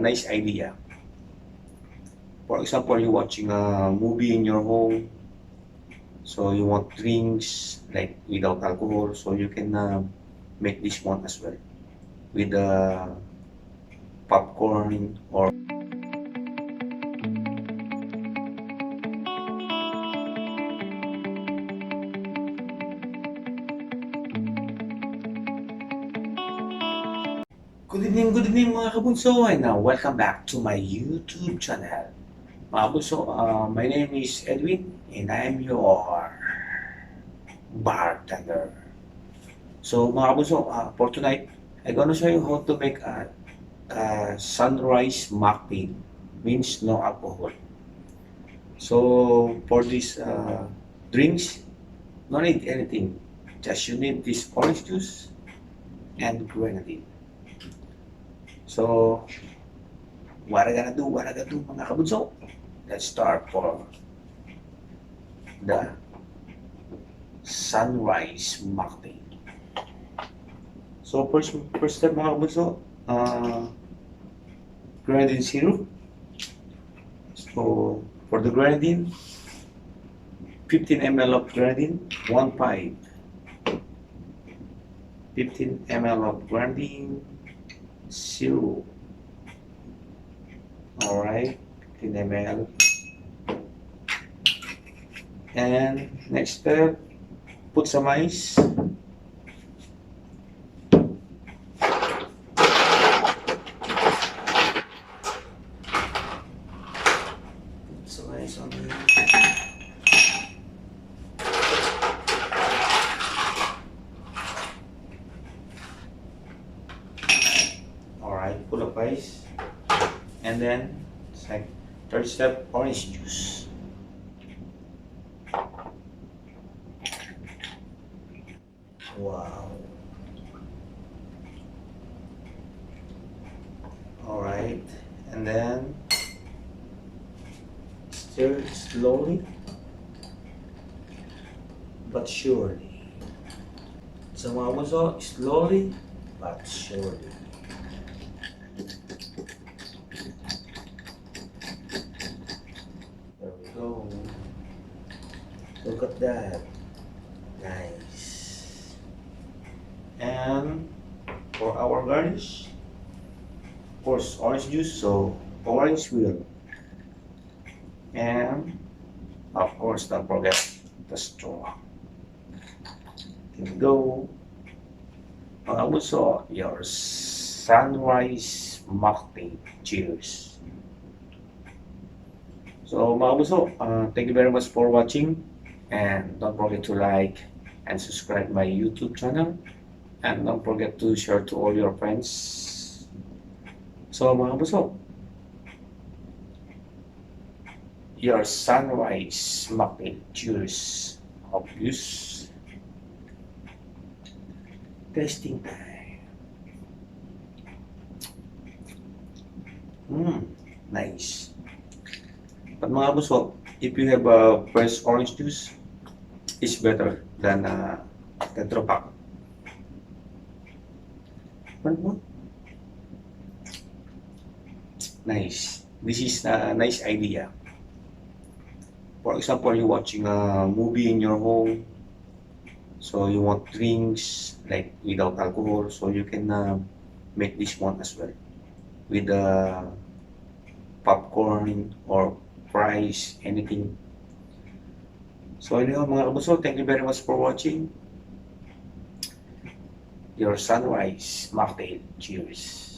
nice idea. For example, you're watching a movie in your home, so you want drinks like without alcohol, so you can make this one as well with popcorn or good evening mga kabunso, and welcome back to my YouTube channel. Mga kabunso, my name is Edwin and I am your bartender. So mga kabunso, for tonight, I'm gonna show you how to make a sunrise mocktail, means no alcohol. So for these drinks, no need anything, just you need this orange juice and grenadine. So, what I gonna do mga kabunso? Let's start for the sunrise mocktail. So, first step mga kabunso, grenadine syrup. So, for the grenadine, 15 ml of grenadine, 1/5. 15 ml of grenadine syrup. Alright, 15 ml. And next step, put some ice. Some ice on there. Full of ice, and then third step, orange juice. Wow. Alright, and then stir slowly but surely. So mga slowly but surely. There we go. Look at that. Nice. And for our garnish, of course, orange juice, so orange wheel. And of course, don't forget the straw. Here we go. Also, your sunrise mocktail. Cheers. So mga kabuso, thank you very much for watching, and don't forget to like and subscribe my YouTube channel, and don't forget to share to all your friends. So mga kabuso, your sunrise mocktail. Cheers. Obvious. Tasting time. Nice. But mga kabuso, if you have a fresh orange juice, it's better than Tetra Pak. Nice. This is a nice idea. For example, you're watching a movie in your home, so you want drinks like without alcohol, so you can make this one as well with popcorn or fries, anything. So anyhow mga kabuso, thank you very much for watching your sunrise mocktail. Cheers.